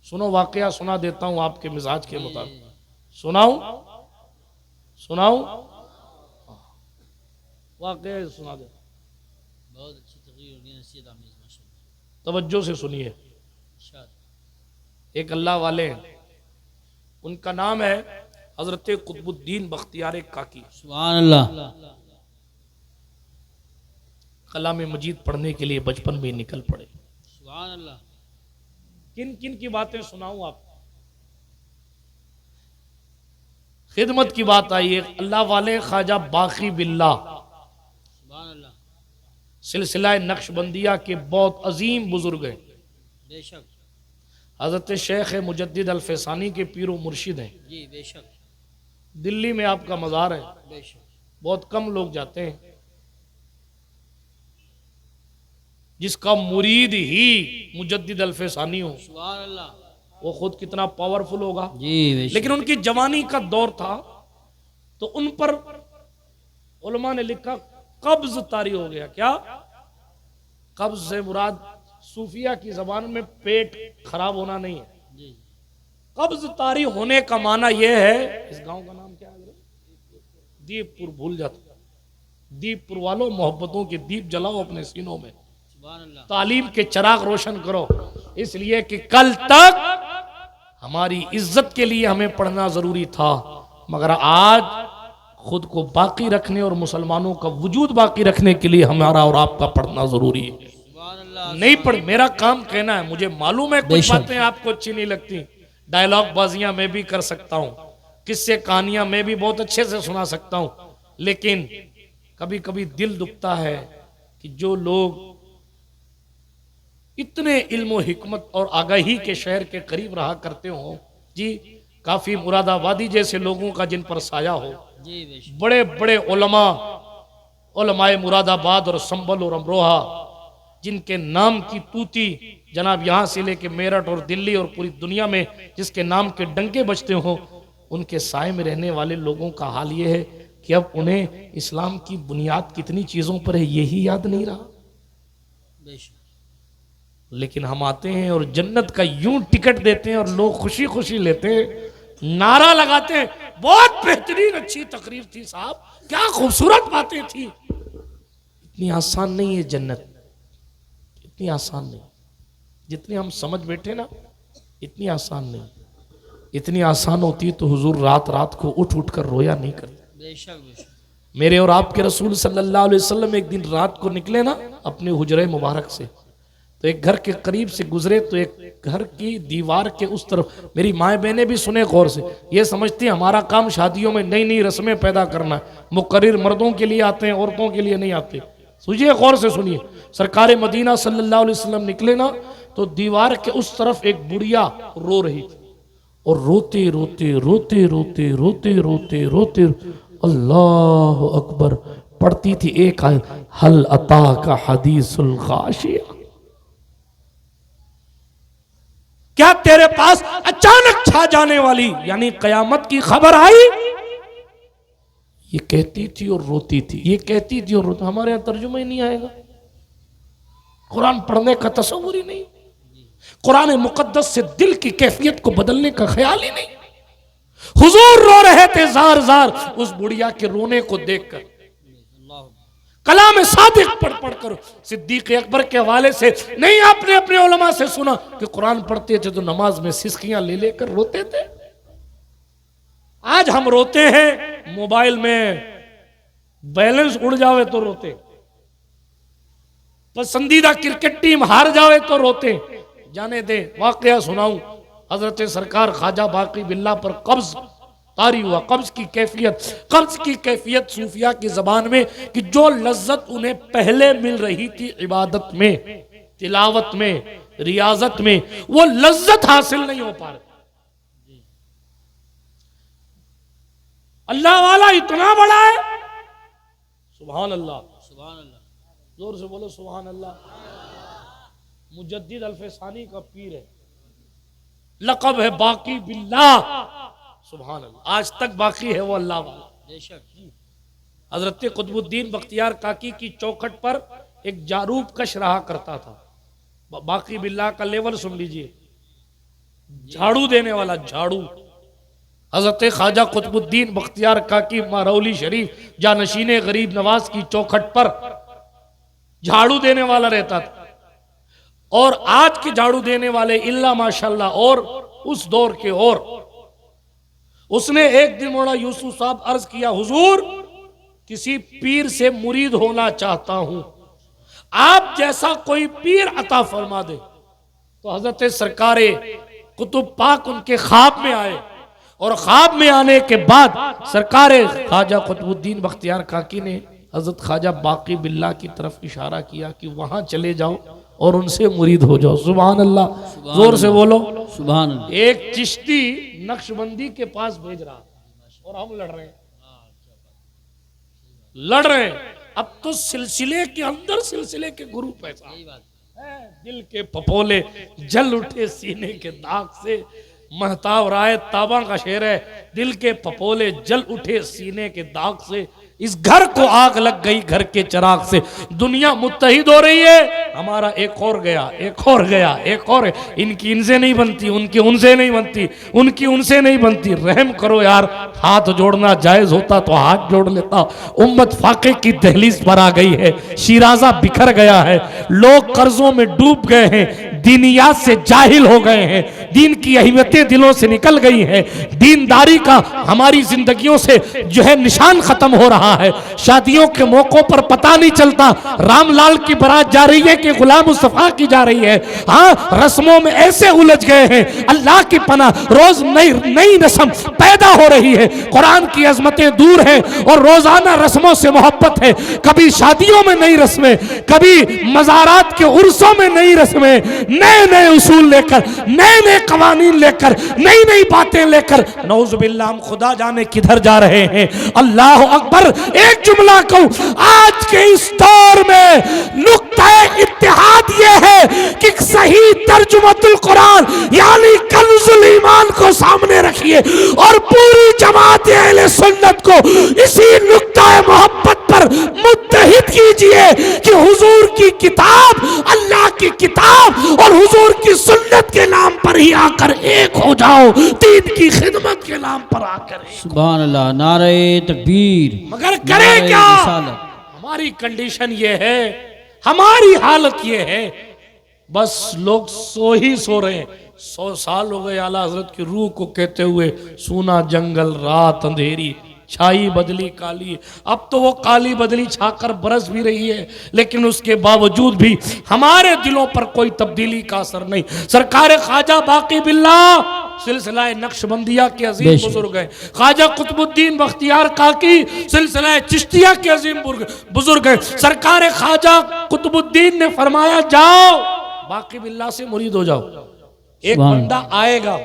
सुनो वाकया सुना देता हूं आपके मिजाज के मुताबिक। सुनाऊं सुनाऊं वाकया सुना दे। बहुत अच्छी तकरीर होगी, नसीहत आमेज़ माशाअल्लाह। तवज्जो से सुनिए। इरशाद। एक अल्लाह वाले हैं, उनका नाम है हजरत कुतुबुद्दीन बख्तियार काकी। सुभान अल्लाह। कलाम मजीद पढ़ने के लिए बचपन में निकल पड़े। सुभान अल्लाह। किन किन की बातें सुनाऊं आपको? खिदमत की बात आई है। अल्लाह वाले ख्वाजा बाकी बिल्ला सुभान अल्लाह। सिलसिला नक्शबंदिया के बहुत अजीम बुजुर्ग हैं। बेशक। हजरत शेख मुजद्दिद अल फैसानी के पीरो मुर्शिद हैं। जी बेशक। दिल्ली में आपका मज़ार है, बेशक। बहुत कम लोग जाते हैं। जिसका मुरीद ही मुजद्दिद अल फैसानी हो, सुभान अल्लाह। वो खुद कितना पावरफुल होगा। जी बेशक। लेकिन उनकी जवानी का दौर था तो उन पर उलमा ने लिखा कब्ज तारी हो गया। क्या कब्ज से मुराद सूफिया की जबान में पेट खराब होना नहीं है। जी। कब्ज तारी होने का माना यह है, इस गांव का नाम क्या है? दीपपुर। भूल जाता। दीपपुर वालों, मोहब्बतों के दीप जलाओ अपने सीनों में, सुभान अल्लाह। तालीम के चिराग रोशन करो, इसलिए कि कल तक हमारी इज्जत के लिए हमें पढ़ना जरूरी था, मगर आज खुद को बाकी रखने और मुसलमानों का वजूद बाकी रखने के लिए हमारा और आपका पढ़ना जरूरी है। सुभान अल्लाह। नहीं पढ़, मेरा काम कहना है। मुझे मालूम है कुछ बेशक। बातें आपको अच्छी नहीं लगती, डायलॉग बाजियां मैं भी कर सकता हूं, किस्से कहानियां मैं भी बहुत अच्छे से सुना सकता हूं, लेकिन कभी कभी दिल दुखता है कि जो लोग इतने इल्म हिकमत और आगाही के शहर के करीब रहा करते हो, जी काफी मुरादाबादी जैसे लोगों का जिन पर साया हो, जी बेशक। बड़े बड़े उलमाए मुरादाबाद और संभल और अमरोहा, जिनके नाम की तूती जनाब यहाँ से लेके मेरठ और दिल्ली और पूरी दुनिया में जिसके नाम के डंके बजते हो, उनके साए में रहने वाले लोगों का हाल ये है कि अब उन्हें इस्लाम की बुनियाद कितनी चीजों पर है यही याद नहीं रहा। बेशक। लेकिन हम आते हैं और जन्नत का यूं टिकट देते हैं और लोग खुशी खुशी लेते हैं, नारा लगाते हैं, बहुत बेहतरीन अच्छी तकरीर थी साहब, क्या खूबसूरत बातें थी। इतनी आसान नहीं है जन्नत, इतनी आसान नहीं जितनी हम समझ बैठे ना, इतनी आसान नहीं। इतनी आसान होती तो हुजूर रात रात को उठ उठ कर रोया नहीं करते। बेशक बेशक। मेरे और आपके रसूल सल्लल्लाहु अलैहि वसल्लम एक दिन रात को निकले ना अपने हुजरे मुबारक से, तो एक घर के करीब से गुजरे, तो एक घर की दीवार के उस तरफ, मेरी माएँ बहनें भी सुने गौर से, ये समझती हमारा काम शादियों में नई नई रस्में पैदा करना है, मुकर्रिर मर्दों के लिए आते हैं, औरतों के लिए नहीं आते। सुनिए, गौर से सुनिए। सरकार मदीना सल्लल्लाहु अलैहि वसल्लम निकले ना, तो दीवार के उस तरफ एक बुढ़िया रो रही थी, और रोते रोते रोते रोते रोते रोते रोते अल्लाह अकबर पढ़ती थी एक आयत, हल अता का हदीसुल गाशिया, क्या तेरे पास अचानक छा जाने वाली यानी कयामत की खबर आई। ये कहती थी और रोती थी, ये कहती थी और रोती। हमारे यहां तर्जुमा ही नहीं आएगा, कुरान पढ़ने का तस्वुर ही नहीं, कुरान मुकद्दस से दिल की कैफियत को बदलने का ख्याल ही नहीं। हुजूर रो रहे थे जार जार उस बुढ़िया के रोने को देखकर। कलाम सादिक पढ़ पढ़ कर सिद्दीक अकबर के हवाले से नहीं, आपने अपने उलमा से सुना कि कुरान पढ़ते थे तो नमाज में सिसकियां ले लेकर रोते थे। आज हम रोते हैं मोबाइल में बैलेंस उड़ जावे तो रोते, पसंदीदा क्रिकेट टीम हार जावे तो रोते। जाने दे, वाकया सुनाऊं। हजरत सरकार ख्वाजा बाकी बिल्ला पर कब्ज तारी हुआ। कब्ज की कैफियत सूफिया की जबान में कि जो लज्जत उन्हें पहले मिल रही थी इबादत में, तिलावत में, रियाजत में, वो लज्जत हासिल नहीं हो पा रही। अल्लाह वाला इतना बड़ा है, सुभान अल्लाह, सुभान अल्लाह। जोर से बोलो सुभान अल्लाह। मुजद्दिद अल फैसानी का पीर है, लक़ब है बाकी बिल्ला, सुभान अल्लाह। आज तक बाकी है वो अल्लाह वाला। बेशक। हजरत कुतुबुद्दीन बख्तियार काकी की चौखट पर एक जारूब कश रहा करता था। बाकी बिल्ला का लेवल सुन लीजिए, झाड़ू देने वाला, झाड़ू। हजरत ख्वाजा कुतुबुद्दीन बख्तियार काकी मारौली शरीफ जानशीने गरीब नवाज की चौखट पर झाड़ू देने वाला रहता था। और आज के झाड़ू देने वाले इल्ला माशाल्लाह, और उस दौर के, और उसने एक दिन मौला यूसुफ साहब अर्ज किया, हुजूर किसी पीर से मुरीद होना चाहता हूं, आप जैसा कोई पीर अता फरमा दे। तो हजरत सरकारे कुतुब पाक उनके ख्वाब में आए, और ख्वाब में आने के बाद सरकारे ख्वाजा कुतुबुद्दीन बख्तियार काकी ने हजरत ख्वाजा बाकी बिल्ला की तरफ इशारा किया कि वहां चले जाओ और उनसे मुरीद हो जाओ। सुभान अल्लाह, जोर से बोलो सुभान अल्लाह। एक चिश्ती नक्शबंदी के पास भेज रहा और हम लड़ रहे हैं, लड़ रहे हैं। अब तो सिलसिले के अंदर सिलसिले के गुरु पैसा है, दिल के पपोले जल उठे सीने के दाग से। महताब राय ताबा का शेर है, दिल के पपोले जल उठे सीने के दाग से, इस घर को आग लग गई घर के चिराग से। दुनिया मुत्तहिद हो रही है, हमारा एक और गया, एक और गया, एक और। इनकी इनसे नहीं बनती, उनकी उनसे नहीं बनती, उनकी उनसे नहीं बनती। रहम करो यार, हाथ जोड़ना जायज होता तो हाथ जोड़ लेता। उम्मत फाके की दहलीज पर आ गई है, शिराजा बिखर गया है, लोग कर्जों में डूब गए हैं, दीनियात से जाहिल हो गए हैं, दीन की अहमियतें दिलों से निकल गई हैं, दीनदारी का हमारी जिंदगियों से जो है निशान खत्म हो रहा है। शादियों के मौकों पर पता नहीं चलता रामलाल की बारात जा रही है कि गुलाम मुस्तफा की जा रही है। हाँ, रस्मों में ऐसे उलझ गए हैं, अल्लाह की पनाह, रोज नई नई रस्म पैदा हो रही है। कुरान की अजमतें दूर है और रोजाना रस्मों से मोहब्बत है। कभी शादियों में नई रस्में, कभी मज़ारात के उर्सों में नई रस्में, नए नए उसूल लेकर, नए नए कवानीन लेकर, नई नई बातें लेकर, नौजुबिल्लाह हम खुदा जाने किधर जा रहे हैं। अल्लाह अकबर। एक जुमला कहूं, आज के इस दौर में नुक्ता इत्तेहाद ये है कि सही तर्जुमतुल कुरान यानी कंजुल ईमान को सामने रखिए और पूरी जमात अहले सुन्नत को इसी नुक्ता मोहब्बत पर मुत्तहिद कीजिए कि हुजूर की किताब, अल्लाह की किताब और हुजूर की सुन्नत के नाम पर ही आकर एक हो जाओ, दीन की खिदमत के नाम पर आकर। सुभान अल्लाह, नारे तकबीर। मगर करें क्या? हमारी कंडीशन ये है, हमारी हालत ये है, बस लोग सो ही सो रहे हैं। 100 साल हो गए आला हजरत की रूह को कहते हुए, सूना जंगल रात अंधेरी छाई बदली काली। अब तो वो काली बदली छाकर बरस भी रही है, लेकिन उसके बावजूद भी हमारे दिलों पर कोई तब्दीली का असर नहीं। सरकार ख्वाजा बाकी बिल्ला सिलसिला नक्शबंदिया के अजीम बुजुर्ग हैं, ख्वाजा कुतुबुद्दीन बख्तियार काकी सिलसिला चिश्तिया के अजीम बुजुर्ग हैं। सरकार ख्वाजा कुतुबुद्दीन ने फरमाया, जाओ बाकी बिल्ला से मुरीद हो जाओ। एक बंदा आएगा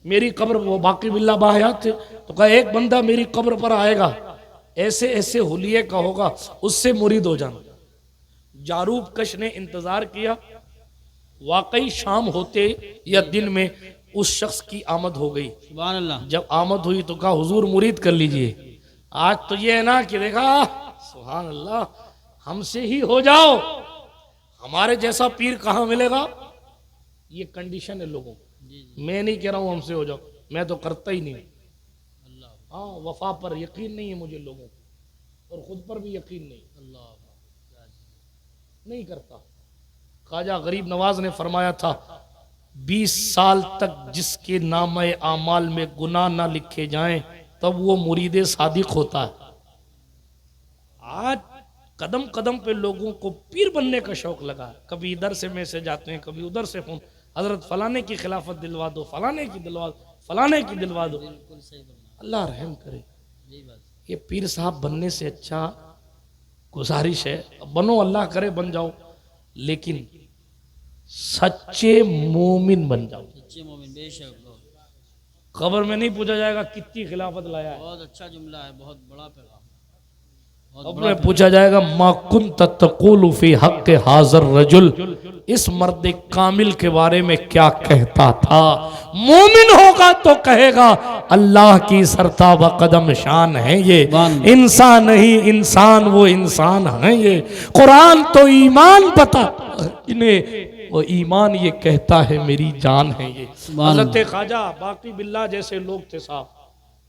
मेरी कब्र, वो बाकी बिल्ला बाहयात थे, तो कहा एक बंदा मेरी कब्र पर आएगा, ऐसे ऐसे हुलिये का होगा, उससे मुरीद हो जाना। जारूब कश ने इंतजार किया, वाकई शाम होते या दिन में उस शख्स की आमद हो गई। सुभान अल्लाह। जब आमद हुई तो कहा हुजूर मुरीद कर लीजिए। आज तो ये है ना कि देखा, सुभान अल्लाह, हमसे ही हो जाओ, हमारे जैसा पीर कहाँ मिलेगा। ये कंडीशन है लोगों। मैं नहीं कह रहा हूं हमसे हो जाओ, मैं तो करता ही नहीं। हाँ, वफा पर यकीन नहीं है मुझे लोगों को, और खुद पर भी यकीन नहीं, नहीं करता। ख्वाजा गरीब नवाज ने फरमाया था, 20 साल तक जिसके नामे आमाल में गुनाह ना लिखे जाएं, तब वो मुरीदे सादिक होता है। आज कदम कदम पे लोगों को पीर बनने का शौक लगा है। कभी इधर से मैसेज आते हैं, कभी उधर से फोन, हजरत फलाने की खिलाफत दिलवा दो, फलाने की दिलवा दो, फलाने की दिलवा दो। अल्लाह रहम करे। ये पीर साहब बनने से अच्छा गुजारिश है, बनो, अल्लाह करे बन जाओ, लेकिन सच्चे मोमिन बन जाओ। सच्चे मोमिन, बेशक। खबर में नहीं पूछा जाएगा कितनी खिलाफत लाया है। बहुत अच्छा जुमला है, बहुत बड़ा पैगाम। अपने पूछा जाएगा मा कुन्त तक़ूलु फी हक़्क़ हाज़र रजुल, इस मर्द कामिल के बारे में क्या कहता था। मोमिन होगा तो कहेगा अल्लाह की सरताब कदम शान है ये, इंसान नहीं इंसान वो इंसान है ये। कुरान तो ईमान बता, इन्हें वो ईमान ये कहता है मेरी जान है ये। सुभान हजरत ख्वाजा बाकी बिल्ला जैसे लोग थे साहब,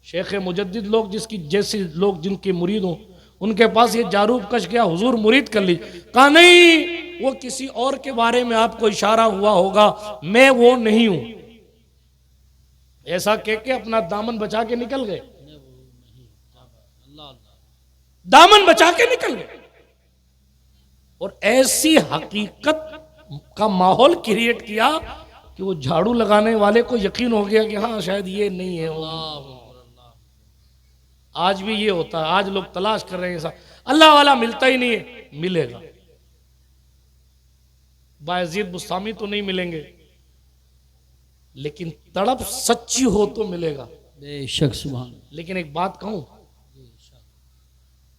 शेख मुजद्दिद लोग जिसकी जैसे लोग जिनके मुरीद हों, उनके पास ये जारूब कश गया, हुजूर मुरीद कर लीजिए। कहा नहीं, वो किसी और के बारे में आपको इशारा हुआ होगा, मैं वो नहीं हूं। ऐसा कह के अपना दामन बचा के निकल गए, अल्लाह अल्लाह। दामन बचा के निकल गए। और ऐसी हकीकत का माहौल क्रिएट किया कि वो झाड़ू लगाने वाले को यकीन हो गया कि हाँ शायद ये नहीं है वो। आज भी ये होता है, आज लोग तलाश कर रहे हैं ऐसा, अल्लाह वाला मिलता ही नहीं है। मिलेगा, बायजीद बुस्तामी तो नहीं मिलेंगे, लेकिन तड़प सच्ची हो तो मिलेगा। बेशक सुभान। लेकिन एक बात कहूं,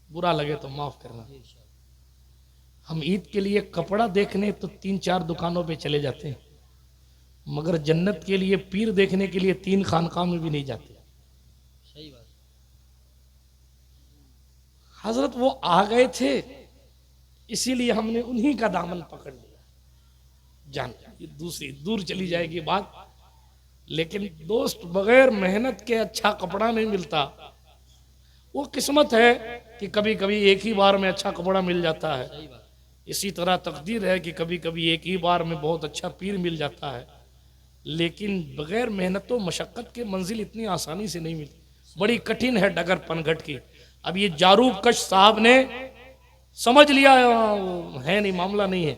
बुरा लगे तो माफ करना, हम ईद के लिए कपड़ा देखने तो 3-4 दुकानों पे चले जाते हैं, मगर जन्नत के लिए पीर देखने के लिए 3 खानकाह में भी नहीं जाते। सही बात। हजरत वो आ गए थे, इसीलिए हमने उन्हीं का दामन पकड़ लिया। जान ये दूसरी दूर चली जाएगी बात, लेकिन दोस्त बगैर मेहनत के अच्छा कपड़ा नहीं मिलता। वो किस्मत है कि कभी कभी एक ही बार में अच्छा कपड़ा मिल जाता है, सही बात। इसी तरह तकदीर है कि कभी कभी एक ही बार में बहुत अच्छा पीर मिल जाता है। लेकिन बगैर मेहनत और मशक्क़त के मंजिल इतनी आसानी से नहीं मिलती, बड़ी कठिन है डगर पनघट की। अब ये जारूब कश साहब ने समझ लिया है नहीं, मामला नहीं है।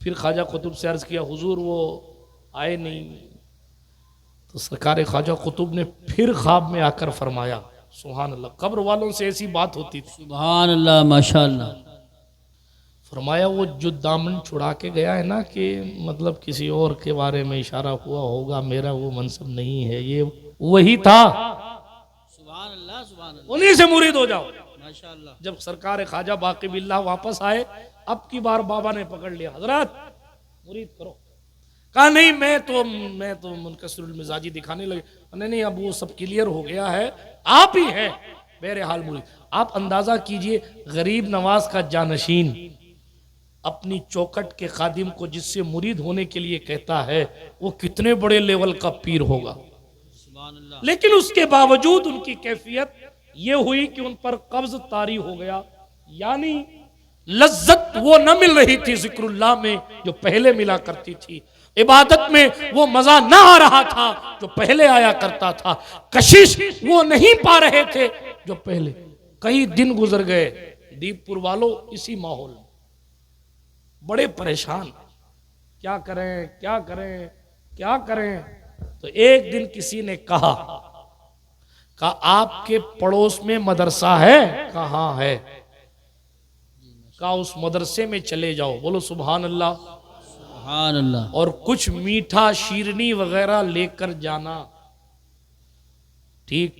फिर ख्वाजा कुतुब से अर्ज किया, हुजूर वो आए नहीं। तो सरकार ख्वाजा कुतुब ने फिर ख्वाब में आकर फरमाया, सुभान अल्लाह, कब्र वालों से ऐसी बात होती थी। सुभान अल्लाह माशाअल्लाह। फरमाया वो जो दामन छुड़ा के गया है ना, कि मतलब किसी और के बारे में इशारा हुआ होगा, मेरा वो मनसब नहीं है, ये वही था। सुभान अल्लाह सुभान अल्लाह। उन्हीं से मुरीद हो जाओ। माशाअल्लाह। जब सरकार ख्वाजा बाकी बिल्ला वापस आए, अब की बार बाबा ने पकड़ लिया, हजरत मुरीद करो। कहा नहीं, मैं तो मुनकसिरुल मिजाजी दिखाने लगे। नहीं, अब वो सब क्लियर हो गया है, आप ही हैं बहरहाल मुरीद। आप अंदाजा कीजिए, गरीब नवाज का जानशीन अपनी चौखट के खादिम को जिससे मुरीद होने के लिए कहता है, वो कितने बड़े लेवल का पीर होगा। सुभान अल्लाह। लेकिन उसके बावजूद उनकी कैफियत ये हुई कि उन पर कब्ज तारी हो गया, यानी लज्जत वो न मिल रही थी जिक्रुल्लाह में जो पहले मिला करती थी, इबादत में वो मजा ना आ रहा था जो पहले आया करता था, कशिश वो नहीं पा रहे थे जो पहले। कई दिन गुजर गए, दीपपुर वालों इसी माहौल में बड़े परेशान, क्या करें क्या करें क्या करें। तो एक दिन किसी ने कहा आपके पड़ोस में मदरसा है? कहाँ है? कहा उस मदरसे में चले जाओ। बोलो सुभान अल्लाह। सुभान अल्लाह। और कुछ मीठा शीरनी वगैरह लेकर जाना, ठीक,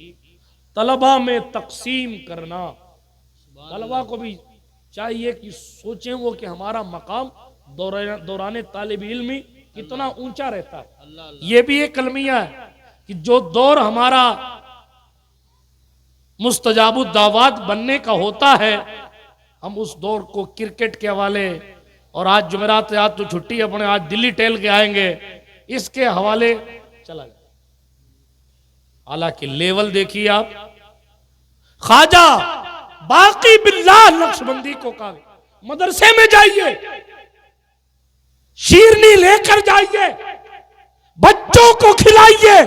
तलबा में तकसीम करना। तलबा को भी चाहिए कि सोचें वो कि हमारा मकाम दौरान तालिब इल्मी कितना ऊंचा रहता है। अल्लाह अल्लाह। ये भी एक कलमिया है कि जो दौर हमारा मुस्तजाबुद दावात बनने का होता है, हम उस दौर को क्रिकेट के हवाले, और आज जुमेरात, आज तो छुट्टी अपने, आज दिल्ली टेल के आएंगे, इसके हवाले चला जाए। हालांकि लेवल देखिए आप, ख्वाजा बाकी बिल्लाह नक्शबंदी को कहा मदरसे में जाइए, शीरनी लेकर जाइए, बच्चों को खिलाइए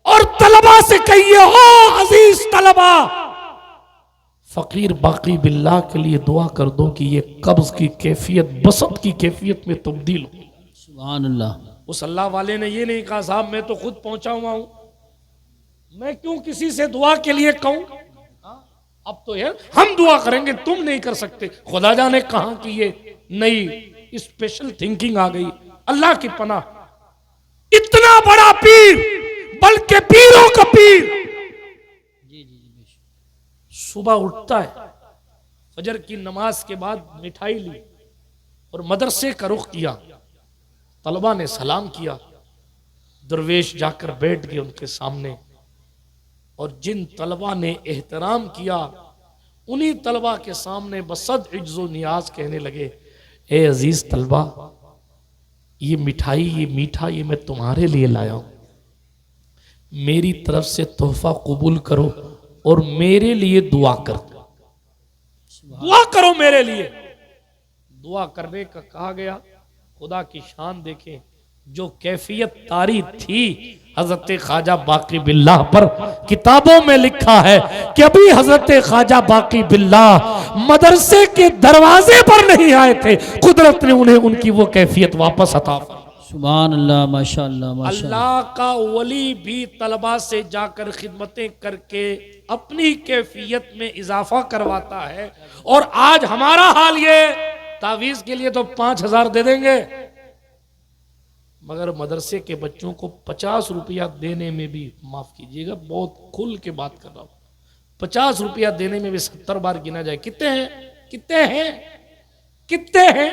और तलबा से कहिए, हो अजीज तलबा, फकीर बाकी बिल्लाह के लिए दुआ कर दो कि ये कब्ज की कैफियत बसत की कैफियत में तब्दील हो। सुभान अल्लाह। उस अल्लाह वाले ने ये नहीं कहा साहब मैं तो खुद पहुंचा हुआ हूं, मैं क्यों किसी से दुआ के लिए कहूं। अब तो यार हम दुआ करेंगे, तुम नहीं कर सकते। खुदा जाने कहां की ये नई स्पेशल थिंकिंग आ गई। अल्लाह की पनाह, इतना बड़ा पीर, बल्कि पीरों का पीर, जी जी जी। सुबह उठता है, फजर की नमाज के बाद मिठाई ली और मदरसे का रुख किया। तलबा ने सलाम किया, दरवेश जाकर बैठ गए उनके सामने, और जिन तलबा ने एहतराम किया उन्हीं तलबा के सामने बसद इज्जो नियाज कहने लगे, ए अजीज तलबा, ये मिठाई, ये मीठा, ये मैं तुम्हारे लिए लाया हूं, मेरी तरफ से तोहफा कबूल करो और मेरे लिए दुआ कर दो। दुआ करो मेरे लिए। दुआ करने का कहा गया, खुदा की शान देखें, जो कैफियत तारी थी हजरत ख्वाजा बाकी बिल्लाह पर, किताबों में लिखा है कि अभी हजरत ख्वाजा बाकी बिल्लाह मदरसे के दरवाजे पर नहीं आए थे, कुदरत ने उन्हें उनकी वो कैफियत वापस अता फरमाई। सुभान अल्लाह, माशाअल्लाह, माशाअल्लाह। अल्लाह का वली भी तलबा से जाकर खिदमतें करके अपनी कैफियत में इजाफा करवाता है। और आज हमारा हाल ये, तावीज के लिए तो 5,000 दे देंगे, मगर मदरसे के बच्चों को 50 रुपया देने में भी, माफ कीजिएगा बहुत खुल के बात कर रहा हूं, 50 रुपया देने में भी 70 बार गिना जाए। कितने हैं, कितने हैं, कितने हैं?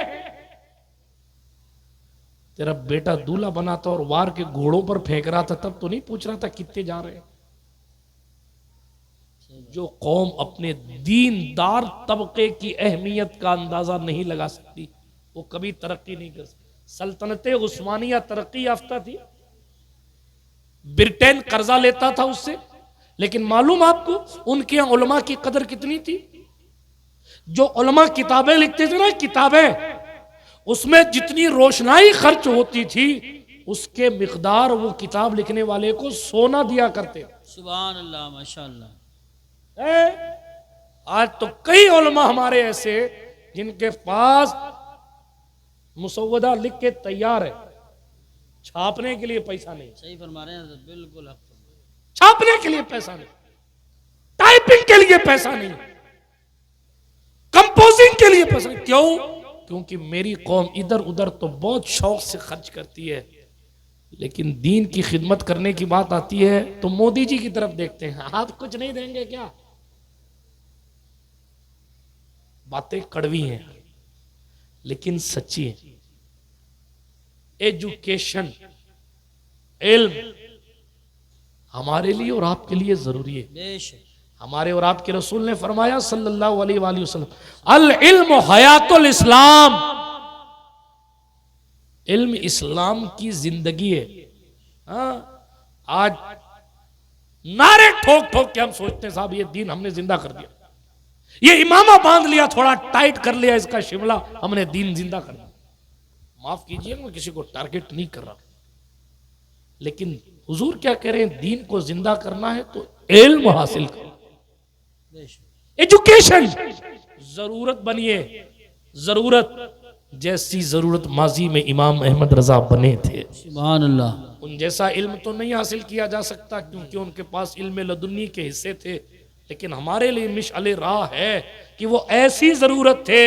तेरा बेटा दूल्हा बना था और वार के घोड़ों पर फेंक रहा था, तब तो नहीं पूछ रहा था कितने जा रहे हैं। जो कौम अपने दीनदार तबके की अहमियत का अंदाजा नहीं लगा सकती, वो कभी तरक्की नहीं कर सकती। सल्तनते उस्मानिया तरक्की याफ्ता थी, ब्रिटेन कर्जा लेता था उससे, लेकिन मालूम आपको उनके यहाँ उलमा की कदर कितनी थी? जो उलमा किताबें लिखते थे ना, किताबें, उसमें जितनी रोशनाई खर्च होती थी उसके मिकदार वो किताब लिखने वाले को सोना दिया करते। सुभान अल्लाह, माशाअल्लाह। आज तो कई उलमा हमारे ऐसे जिनके पास मुसव्वदा लिख के तैयार है, छापने के लिए पैसा नहीं। सही फरमा रहे हैं, बिल्कुल हक फरमा रहे हैं। छापने के लिए पैसा नहीं, टाइपिंग के लिए पैसा नहीं, कंपोजिंग के लिए पैसा नहीं। क्यों? क्योंकि मेरी कौम इधर उधर तो बहुत शौक से खर्च करती है, लेकिन दीन की खिदमत करने की बात आती है तो मोदी जी की तरफ देखते हैं। आप कुछ नहीं देंगे क्या? बातें कड़वी हैं लेकिन सच्ची है। एजुकेशन, इल्म हमारे लिए और आपके लिए जरूरी है। बेशक हमारे और आपके रसूल ने फरमाया सल्लल्लाहु अलैहि वसल्लम, अल इल्म हयातुल इस्लाम, इल्म इस्लाम की जिंदगी है। हाँ, आज नारे ठोक ठोक के हम सोचते हैं साहब ये दीन हमने जिंदा कर दिया, ये इमामा बांध लिया, थोड़ा टाइट कर लिया इसका शिमला, हमने दीन जिंदा कर दिया। माफ कीजिएगा, मैं किसी को टारगेट नहीं कर रहा, लेकिन हुजूर क्या कह रहे हैं, दीन को जिंदा करना है तो इल्म हासिल करो, एजुकेशन। जरूरत बनिए, जरूरत जैसी जरूरत माजी में इमाम अहमद रजा बने थे। सुभान अल्लाह। उन जैसा इल्म तो नहीं हासिल किया जा सकता क्योंकि उनके पास इल्म लदुन्नी के हिस्से थे, लेकिन हमारे लिए मिशअले राह है कि वो ऐसी जरूरत थे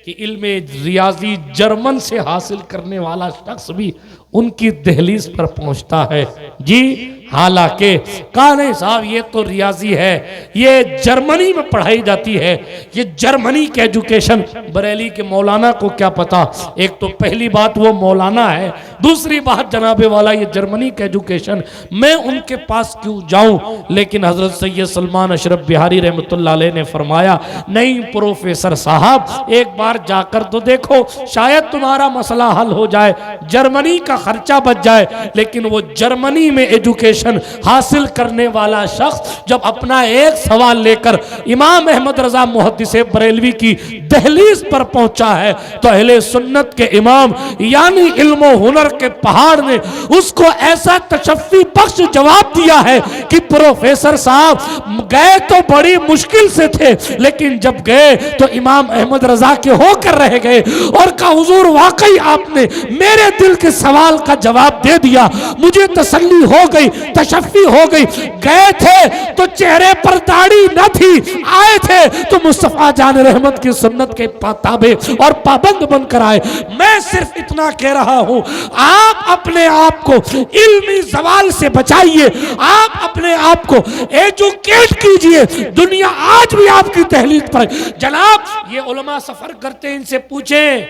कि इल्म रियाजी जर्मन से हासिल करने वाला शख्स भी उनकी दहलीज पर पहुंचता है। जी, हालांकि कहा नहीं साहब ये तो रियाजी है, ये जर्मनी में पढ़ाई जाती है, ये जर्मनी की एजुकेशन, बरेली के मौलाना को क्या पता। एक तो पहली बात वो मौलाना है, दूसरी बात जनाबे वाला ये जर्मनी की एजुकेशन, मैं उनके पास क्यों जाऊं। लेकिन हजरत सैयद सलमान अशरफ बिहारी रहमतुल्लाह अलैह ने फरमाया, नहीं प्रोफेसर साहब एक बार जाकर तो देखो, शायद तुम्हारा मसला हल हो जाए, जर्मनी का खर्चा बच जाए। लेकिन वो जर्मनी में एजुकेशन हासिल करने वाला शख्स जब अपना एक सवाल लेकर इमाम अहमद रजा मुहद्दिसे बरेलवी की दहलीज पर पहुंचा है तो अहले सुन्नत के इमाम यानी इल्म हुनर के पहाड़ ने उसको ऐसा तशफ़ी बख्श जवाब दिया है कि प्रोफेसर साहब गए तो बड़ी मुश्किल से थे, लेकिन जब गए तो इमाम अहमद रजा के होकर रह गए और कहा हुजूर वाकई आपने मेरे दिल के सवाल का जवाब दे दिया, मुझे तसल्ली हो गई, तशफ़ी हो गई। गए थे तो चेहरे पर दाढ़ी न थी, आए थे तो मुस्तफा जान रहमत की सुन्नत के ताबे और पाबंद बनकर आए। मैं सिर्फ इतना कह रहा हूं, आप अपने आप को इल्मी सवाल से बचाइए, आप अपने आप को एजुकेट कीजिए। दुनिया आज भी आपकी तहलील पर। जनाब ये उलमा सफर करते हैं, इनसे पूछें,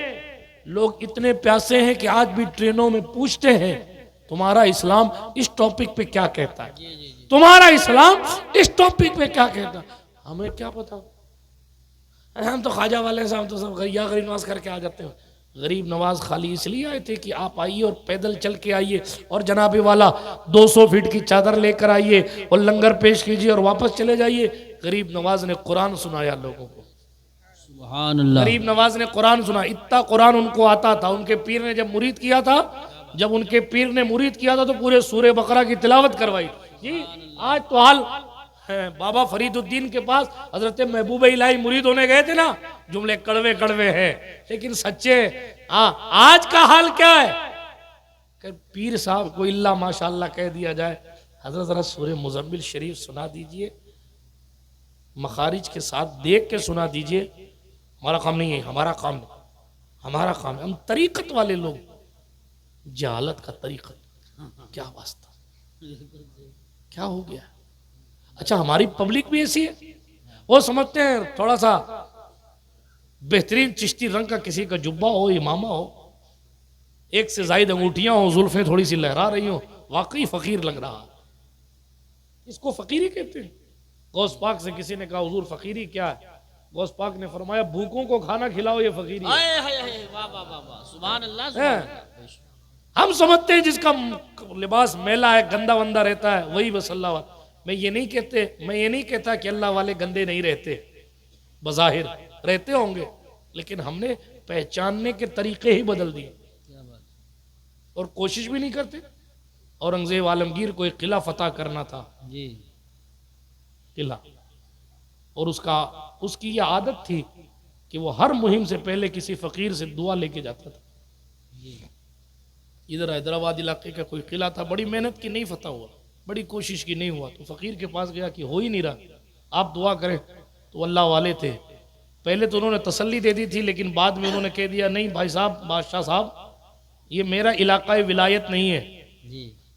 लोग इतने प्यासे हैं कि आज भी ट्रेनों में पूछते हैं तुम्हारा इस्लाम इस टॉपिक पे क्या कहता है, तुम्हारा इस्लाम इस टॉपिक पे क्या कहता है। हमें क्या पता, हम तो ख्वाजा वाले से हम तो सब गरीब नमाज करके आ जाते हैं। गरीब नवाज खाली इसलिए आए थे कि आप आइए और पैदल चल के आइए और जनाबे वाला 200 फीट की चादर लेकर आइए और लंगर पेश कीजिए और वापस चले जाइए। गरीब नवाज ने कुरान सुनाया लोगों को। सुभान अल्लाह। गरीब नवाज ने कुरान सुना, इतना कुरान उनको आता था। उनके पीर ने जब मुरीद किया था, तो पूरे सूरे बकरा की तिलावत करवाई जी। आज तो हाल है, बाबा फरीदुद्दीन के पास हजरत महबूब इलाही मुरीद होने गए थे ना, जुमले कड़वे कड़वे हैं लेकिन सच्चे। आज का हाल क्या है कि पीर साहब को इल्ला माशाअल्लाह कह दिया जाए, हजरत जरा सूरे मुजम्मिल शरीफ सुना दीजिए, मखारिज के साथ देख के सुना दीजिए। हमारा काम नहीं है, हमारा काम नहीं, हमारा काम है। हम तरीकत वाले लोग, जहालत का तरीकत, क्या वास्ता, क्या हो गया। अच्छा, हमारी पब्लिक भी ऐसी है, वो समझते हैं थोड़ा सा बेहतरीन चिश्ती रंग का किसी का जुब्बा हो, इमामा हो, एक से जायद अंगूठियां हो, जुल्फें थोड़ी सी लहरा रही हो, वाकई फकीर लग रहा। इसको फकीरी कहते हैं। गौस पाक से किसी ने कहा हुजूर फकीरी क्या है? गौस पाक ने फरमाया भूखों को खाना खिलाओ, ये फकीरी है। वाह वाह वाह वाह, सुभान अल्लाह, सुभान अल्लाह। हम समझते हैं जिसका लिबास मैला है, गंदा वंदा रहता है, वही बस अल्लाह वाला। मैं ये नहीं कहता कि अल्लाह वाले गंदे नहीं रहते, बज़ाहिर रहते होंगे, लेकिन हमने पहचानने के तरीके ही बदल दिए और कोशिश भी नहीं करते। औरंगजेब आलमगीर को एक किला फतह करना था जी, किला, और उसकी यह आदत थी कि वो हर मुहिम से पहले किसी फकीर से दुआ लेके जाता था। इधर हैदराबाद इलाके का कोई किला था, बड़ी मेहनत की नहीं फतह हुआ, बड़ी कोशिश की नहीं हुआ, तो फकीर के पास गया कि हो ही नहीं रहा, आप दुआ करें। तो अल्लाह वाले थे, पहले तो उन्होंने तसल्ली दे दी थी, लेकिन बाद में उन्होंने कह दिया नहीं भाई साहब, बादशाह साहब, ये मेरा इलाका विलायत नहीं है,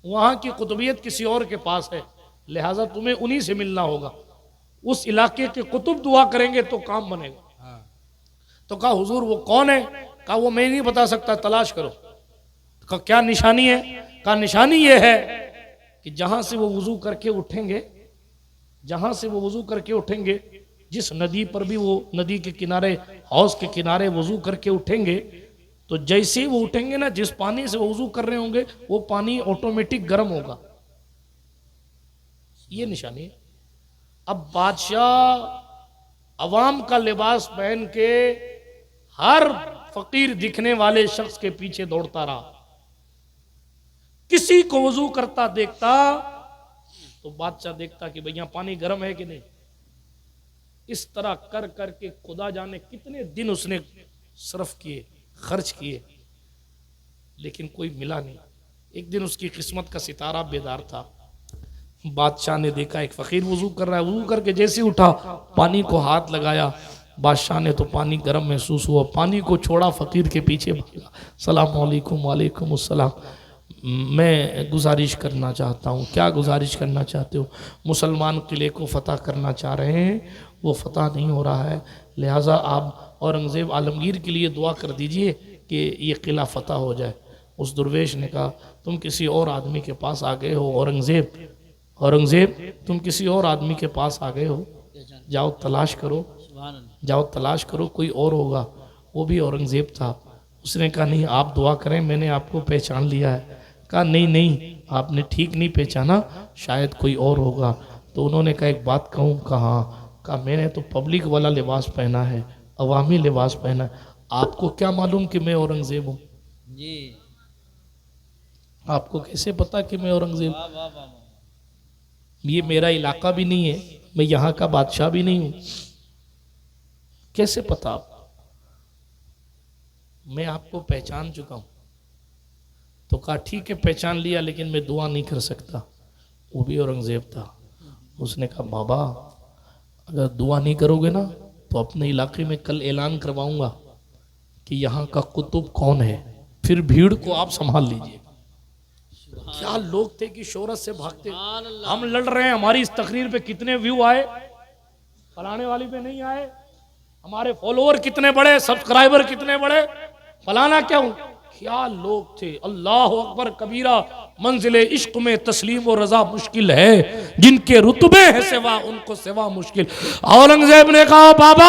वहाँ की कुतुबियत किसी और के पास है, लिहाजा तुम्हें उन्हीं से मिलना होगा, उस इलाके के कुतुब दुआ करेंगे तो काम बनेगा। तो कहा हुजूर वो कौन है? कहा वो मैं नहीं बता सकता, तलाश करो। कहा क्या निशानी है? कहा निशानी ये है कि जहां से वो वुजू करके उठेंगे, जिस नदी पर भी वो नदी के किनारे, हौज के किनारे वुजू करके उठेंगे, तो जैसे ही वो उठेंगे ना, जिस पानी से वो वुजू कर रहे होंगे वो पानी ऑटोमेटिक गर्म होगा। ये निशानी है। अब बादशाह अवाम का लिबास पहन के हर फकीर दिखने वाले शख्स के पीछे दौड़ता रहा, किसी को वजू करता देखता तो बादशाह देखता कि भैया पानी गर्म है कि नहीं। इस तरह कर करके खुदा जाने कितने दिन उसने सर्फ किए, खर्च किए, लेकिन कोई मिला नहीं। एक दिन उसकी किस्मत का सितारा बेदार था। बादशाह ने देखा एक फकीर वजू कर रहा है, वजू करके जैसे उठा, पानी को हाथ लगाया, बादशाह ने तो पानी गर्म महसूस हुआ, पानी को छोड़ा, फकीर के पीछे भागा। सलाम अलैकुम। वालेकुम अस्सलाम। मैं गुजारिश करना चाहता हूँ। क्या गुजारिश करना चाहते हो? मुसलमान किले को फ़तह करना चाह रहे हैं, वो फ़तह नहीं हो रहा है, लिहाजा आप औरंगज़ेब आलमगीर के लिए दुआ कर दीजिए कि ये किला फ़तह हो जाए। उस दुर्वेश ने कहा तुम किसी और आदमी के पास आ गए हो, औरंगज़ेब तुम किसी और आदमी के पास आ गए हो, जाओ तलाश करो, कोई और होगा। वो भी औरंगज़ेब था। उसने कहा नहीं आप दुआ करें, मैंने आपको पहचान लिया है। कहा नहीं आपने ठीक नहीं पहचाना, शायद कोई और होगा। तो उन्होंने कहा एक बात कहूँ? कहा मैंने तो पब्लिक वाला लिबास पहना है, अवामी लिबास पहना है, आपको क्या मालूम कि मैं औरंगज़ेब हूँ? जी, आपको कैसे पता कि मैं औरंगज़ेब? ये मेरा इलाका भी नहीं है, मैं यहाँ का बादशाह भी नहीं हूँ, कैसे पता आप? मैं आपको पहचान चुका हूँ। तो कहा ठीक है पहचान लिया, लेकिन मैं दुआ नहीं कर सकता। वो भी औरंगज़ेब था। उसने कहा बाबा अगर दुआ नहीं करोगे ना तो अपने इलाके में कल ऐलान करवाऊंगा कि यहाँ का कुतुब कौन है, फिर भीड़ को आप संभाल लीजिए। क्या लोग थे कि शोहरत से भागते। हम लड़ रहे हैं, हमारी इस तकरीर पे कितने व्यू आए, फलाने वाली पे नहीं आए, हमारे फॉलोअर कितने बड़े, सब्सक्राइबर कितने बड़े, फलाना क्यों। क्या लोग थे। अल्लाह अकबर कबीरा। मंजिले इश्क में तस्लीम और रजा मुश्किल है, जिनके रुतबे हैं सिवा उनको सिवा मुश्किल। औरंगजेब ने कहा बाबा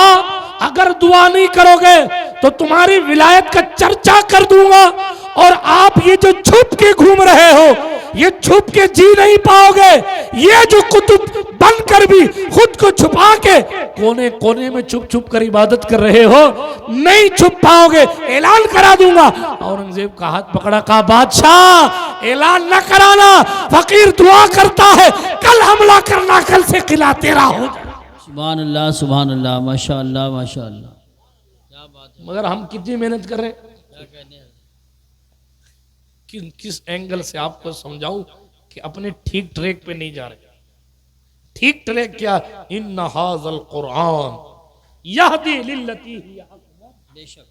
अगर दुआ नहीं करोगे तो तुम्हारी विलायत का चर्चा कर दूंगा, और आप ये जो छुप के घूम रहे हो, ये छुप के जी नहीं पाओगे। ये जो कुतुब बनकर भी खुद को छुपा के कोने कोने में छुप छुप कर इबादत कर रहे हो, नहीं छुप पाओगे। ऐलान करा दूंगा। औरंगजेब का हाथ पकड़ा, कहा बादशाह ऐलान न कराना, फकीर दुआ करता है, कल हमला करना, कल से किला तेरा हो जाए। सुभान अल्लाह, माशा अल्लाह, माशा अल्लाह, क्या बात है। मगर हम कितनी मेहनत कर रहे हैं, क्या कहने हैं। किस एंगल से आपको समझाऊं कि अपने ठीक ट्रैक पे नहीं जा रहे। ठीक ट्रैक क्या, इन्ना हाज़ल कुरान यहदी लिल्लती हिया अक़वम, बेशक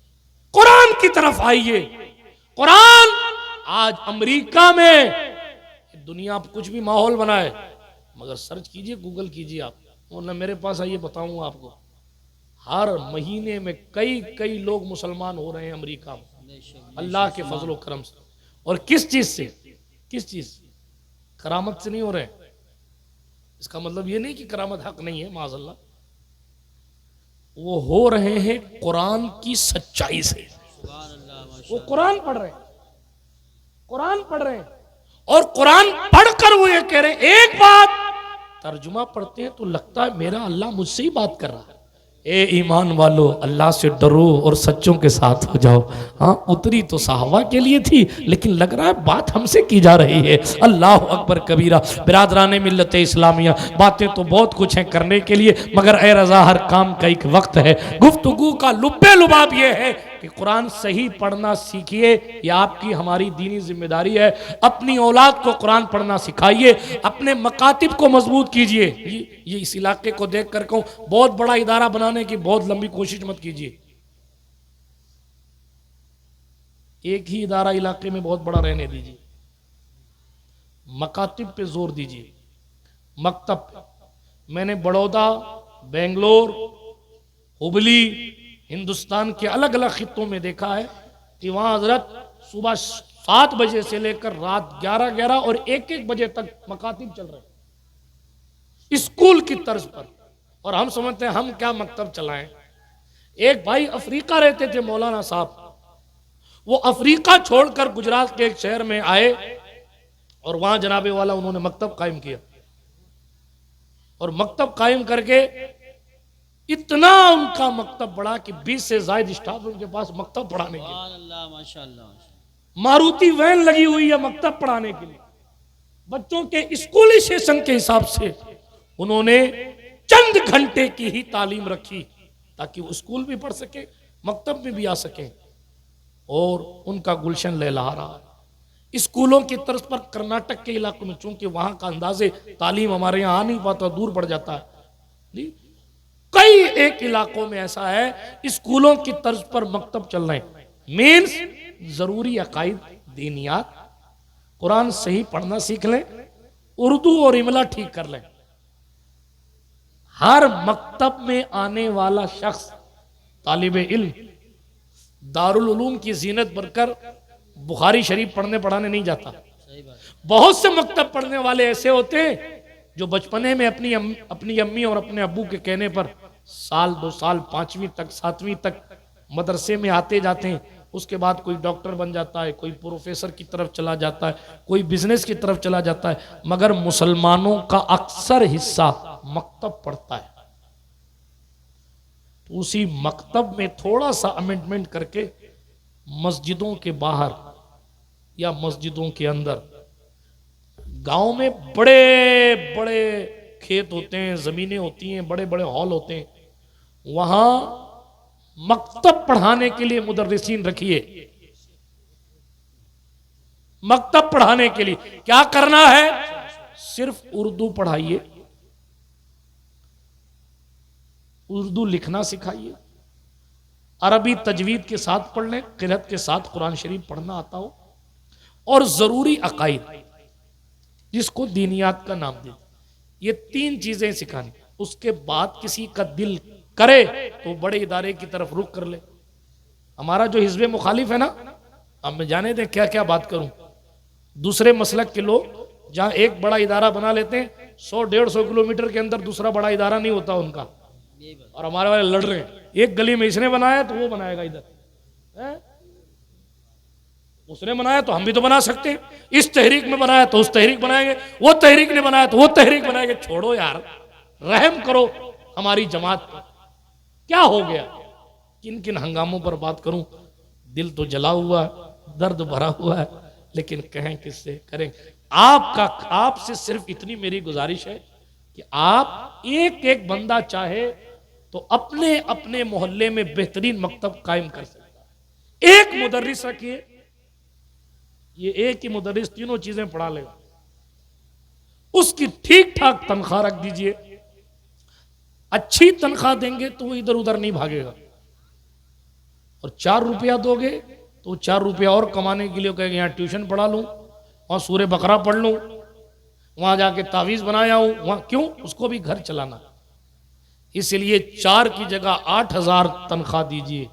कुरान की तरफ आइए। कुरान आज अमेरिका में, दुनिया कुछ भी माहौल बनाए, मगर सर्च कीजिए, गूगल कीजिए आप, वरना मेरे पास आइए, बताऊंगा आपको। हर महीने में कई लोग मुसलमान हो रहे हैं अमेरिका में, बेशक अल्लाह के फजल करम से। और किस चीज से, किस चीज, करामत से नहीं हो रहे। इसका मतलब ये नहीं कि करामत हक नहीं है, माज़अल्लाह, वो हो रहे हैं कुरान की सच्चाई से। सुभान अल्लाह, माशा वो कुरान पढ़ रहे हैं, कुरान पढ़ रहे हैं, और कुरान पढ़कर वो ये कह रहे हैं। एक बात, तर्जुमा पढ़ते हैं तो लगता है मेरा अल्लाह मुझसे ही बात कर रहा है। ए ईमान वालो, अल्लाह से डरो और सच्चों के साथ हो जाओ। हाँ, उतरी तो साहबा के लिए थी, लेकिन लग रहा है बात हमसे की जा रही है। अल्लाह अकबर कबीरा। बिरादरान मिल्लत इस्लामिया, बातें तो बहुत कुछ हैं करने के लिए, मगर ए रज़ा, हर काम का एक वक्त है। गुफ्तगू का लुब्बे लुबाब ये है कि कुरान सही पढ़ना सीखिए, यह आपकी हमारी दीनी जिम्मेदारी है। अपनी औलाद को कुरान पढ़ना सिखाइए, अपने मकातिब को मजबूत कीजिए। ये इस इलाके को देख कर कहूं, बहुत बड़ा इदारा बनाने की बहुत लंबी कोशिश मत कीजिए। एक ही इदारा इलाके में बहुत बड़ा रहने दीजिए, मकातिब पे जोर दीजिए। मकतब, मैंने बड़ौदा, बेंगलोर, हुबली, हिंदुस्तान के अलग अलग खित्तों में देखा है कि वहां हजरत सुबह 7 बजे से लेकर रात 11 और 1 बजे तक मकातिब चल रहे हैं स्कूल की तर्ज पर। और हम समझते हैं हम क्या मकतब चलाएं। एक भाई अफ्रीका रहते थे, मौलाना साहब, वो अफ्रीका छोड़कर गुजरात के एक शहर में आए और वहां जनाबे वाला उन्होंने मकतब कायम किया। और मकतब कायम करके इतना उनका मकतब बढ़ा कि 20 से ज्यादा स्टाफ उनके पास मकतब पढ़ाने के लिए। सुभान अल्लाह, माशा अल्लाह, मारुति वैन लगी हुई है मकतब पढ़ाने के लिए। बच्चों के स्कूली सेशन के हिसाब से उन्होंने चंद घंटे की ही तालीम रखी ताकि वो स्कूल भी पढ़ सके, मकतब में भी आ सके। और उनका गुलशन लहलहा रहा है। स्कूलों की तर्ज पर कर्नाटक के इलाकों में, चूंकि वहां का अंदाजे तालीम हमारे यहाँ आ नहीं पाता, दूर पड़ जाता है, कई एक इलाकों में ऐसा है स्कूलों की तर्ज पर मकतब चल रहे हैं। मीन्स जरूरी अकायद, दीनियात, कुरान सही पढ़ना सीख लें, उर्दू और इमला ठीक कर लें। हर मकतब में आने वाला शख्स तालिब इल्म दारुल उलूम की जीनत बनकर बुखारी शरीफ पढ़ने पढ़ाने नहीं जाता। सही बात, बहुत से मकतब पढ़ने वाले ऐसे होते हैं जो बचपने में अपनी अम्मी और अपने अब्बू के कहने पर साल 2 साल 5वीं तक 7वीं तक मदरसे में आते जाते हैं। उसके बाद कोई डॉक्टर बन जाता है, कोई प्रोफेसर की तरफ चला जाता है, कोई बिजनेस की तरफ चला जाता है। मगर मुसलमानों का अक्सर हिस्सा मकतब पढ़ता है। तो उसी मकतब में थोड़ा सा अमेंडमेंट करके मस्जिदों के बाहर या मस्जिदों के अंदर, गांव में बड़े बड़े खेत होते हैं, जमीनें होती हैं, बड़े बड़े हॉल होते हैं, वहां मकतब पढ़ाने के लिए मुदर्रिसीन रखिए। मकतब पढ़ाने के लिए क्या करना है, सिर्फ उर्दू पढ़ाइए, उर्दू लिखना सिखाइए, अरबी तजवीद के साथ पढ़ लें, क़िरात के साथ कुरान शरीफ पढ़ना आता हो, और जरूरी अकायद जिसको दीनियात का नाम दे, ये 3 चीजें सिखानी। उसके बाद किसी का दिल करे तो बड़े इदारे की तरफ रुख कर ले। हमारा जो हिज़्ब मुखालिफ है ना, अब मैं जाने दें क्या क्या बात करूं, दूसरे मसलक के लोग जहां एक बड़ा इदारा बना लेते हैं, 100-150 किलोमीटर के अंदर दूसरा बड़ा इदारा नहीं होता उनका। और हमारे वाले लड़ रहे हैं, एक गली में इसने बनाया तो वो बनाएगा इधर है? उसने बनाया तो हम भी तो बना सकते हैं, इस तहरीक में बनाया तो उस तहरीक बनाएंगे, वो तहरीक ने बनाया तो वो तहरीक बनाएंगे। छोड़ो यार, रहम करो हमारी जमात पर। क्या हो गया? किन किन हंगामों पर बात करूं, दिल तो जला हुआ है, दर्द भरा हुआ है, लेकिन कहें किससे, करें। आपसे सिर्फ इतनी मेरी गुजारिश है कि आप एक एक बंदा चाहे तो अपने अपने मोहल्ले में बेहतरीन मकतब कायम कर सकता है। एक मुदर्रिस रखिए, ये एक ही मुदर्रिस तीनों चीजें पढ़ा लेगा, उसकी ठीक ठाक तनख्वाह रख दीजिए। अच्छी तनख्वाह देंगे तो वो इधर उधर नहीं भागेगा, और 4 रुपया दोगे तो 4 रुपया और कमाने के लिए कहेगा यहाँ ट्यूशन पढ़ा लूं और सूरे बकरा पढ़ लूं, वहां जाके तावीज बनाया हूं, वहां क्यों, उसको भी घर चलाना। इसलिए 4 की जगह 8,000 तनख्वाह दीजिए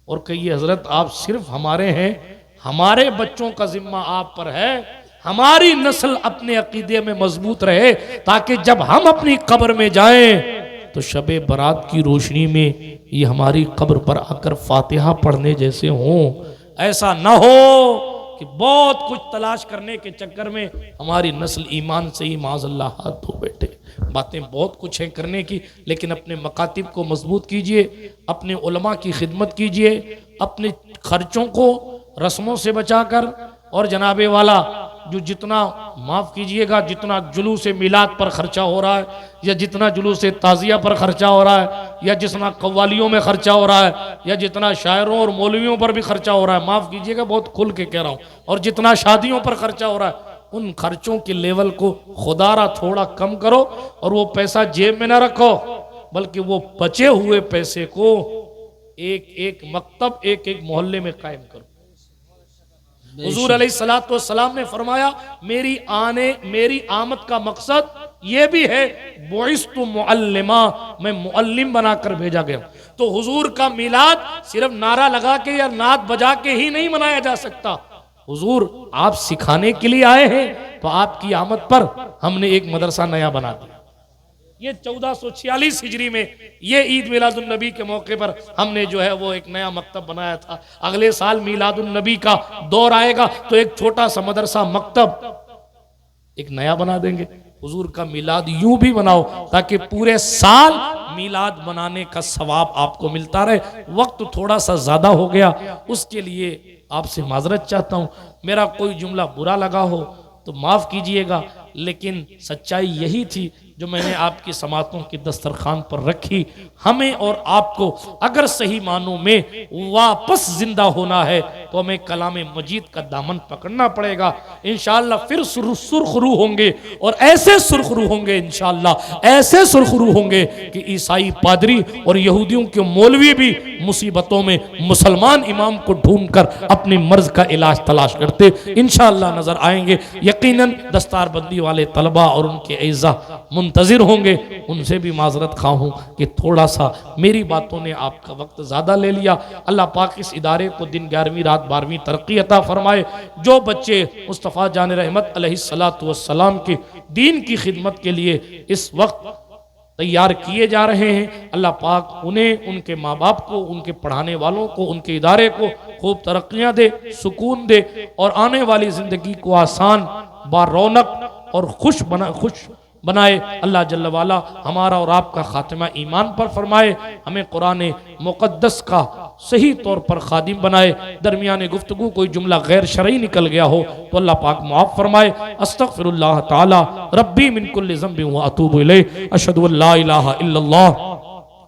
और कहिए हजरत आप सिर्फ हमारे हैं, हमारे बच्चों का जिम्मा आप पर है, हमारी नस्ल अपने अकीदे में मजबूत रहे, ताकि जब हम अपनी कब्र में जाएं तो शबे बरात की रोशनी में ये हमारी कब्र पर आकर फातिहा पढ़ने जैसे हों। ऐसा ना हो कि बहुत कुछ तलाश करने के चक्कर में हमारी नस्ल ईमान से ही माज़अल्लाह हाथ धो बैठे। बातें बहुत कुछ हैं करने की, लेकिन अपने मकातिब को मजबूत कीजिए, अपने उलमा की खिदमत कीजिए, अपने खर्चों को रस्मों से बचाकर, और जनाबे वाला जो जितना माफ़ कीजिएगा, जितना जुलूस मिलाद पर खर्चा हो रहा है, या जितना जुलूस ताज़िया पर खर्चा हो रहा है, या जितना कव्वालियों में खर्चा हो रहा है, या जितना शायरों और मौलवियों पर भी खर्चा हो रहा है, माफ़ कीजिएगा बहुत खुल के कह रहा हूँ, और जितना शादियों पर खर्चा हो रहा है, उन खर्चों के लेवल को खुदारा थोड़ा कम करो, और वो पैसा जेब में ना रखो, बल्कि वो बचे हुए पैसे को एक एक मकतब, एक एक मोहल्ले में कायम करो। हुजूर अलैहिस्सलातु वस्सलाम ने फरमाया मेरी आमद का मकसद ये भी है, बुइस्तु मुअल्लिमा, मैं मुअल्लिम बनाकर भेजा गया। तो हुजूर का मिलाद सिर्फ नारा लगा के या नात बजा के ही नहीं मनाया जा सकता। हुजूर आप सिखाने के लिए आए हैं, तो आपकी आमद पर हमने एक मदरसा नया बना दिया। ये 1446 हिजरी में ये ईद मिलादुन नबी के मौके पर हमने जो है वो एक नया मकतब बनाया था। अगले साल मिलादुन नबी का दौर आएगा तो एक छोटा सा मदरसा मकतब एक नया बना देंगे। हुजूर का मिलाद यूं भी बनाओ ताकि पूरे साल मिलाद बनाने का सवाब आपको मिलता रहे। वक्त थोड़ा सा ज्यादा हो गया, उसके लिए आपसे माजरत चाहता हूं। मेरा कोई जुमला बुरा लगा हो तो माफ कीजिएगा, लेकिन सच्चाई यही थी जो मैंने आपकी समातों की दस्तरखान पर रखी। हमें और आपको अगर सही मानों में वापस जिंदा होना है तो हमें कलाम मजीद का दामन पकड़ना पड़ेगा। इंशाअल्लाह फिर सुरखरू होंगे, और ऐसे सुरखरू होंगे इंशाअल्लाह, ऐसे सुरखरू होंगे कि ईसाई पादरी और यहूदियों के मौलवी भी मुसीबतों में मुसलमान इमाम को ढूंढकर अपनी मर्ज का इलाज तलाश करते इंशाअल्लाह नजर आएंगे। यकीनन दस्तारबंदी वाले तलबा और उनके ऐज़ा मुंतजिर होंगे। उनसे भी माजरत खा हूं कि थोड़ा सा मेरी बातों ने आपका वक्त ज्यादा ले लिया। अल्लाह पाक इस इदारे को दिन 11वीं रात 12वीं तरक्की अता फरमाए। जो बच्चे मुस्तफ़ा जान रहमत अलैहिस्सलातु वस्सलाम के दीन की खिदमत के लिए इस वक्त तैयार किए जा रहे हैं, अल्लाह पाक उन्हें, उनके माँ बाप को, उनके पढ़ाने वालों को, उनके इदारे को खूब तरक्कियां दे, सुकून दे, और आने वाली जिंदगी को आसान, बारौनक और खुश बनाए। अल्लाह जल्ल वाला हमारा और आपका खातिमा ईमान पर फरमाए। हमें कुरान मुक़द्दस का सही तौर पर खादिम बनाए। दरमियान गुफ्तगू कोई जुमला गैर शरई निकल गया हो तो अल्लाह पाक माफ़ फरमाए। अस्तग़फिरुल्लाह ताला रब्बी मिन कुल्लि ज़ंबिन व अतूबु इलैहि। अशहदु अल्ला इलाहा इल्लल्लाह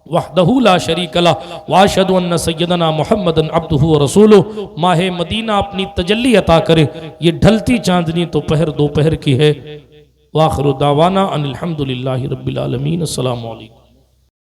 वहदहू ला शरीक लह व अशहदु अन्न सय्यदना मुहम्मदन अब्दुहु व रसूलुहु। माहे मदीना अपनी तजल्ली अता करे। ये ढलती चांदनी तो दोपहर की है। वाखिरु दावाना अनिल हम्दुलिल्लाहि रब्बिल आलमीन। अस्सलामु अलैकुम।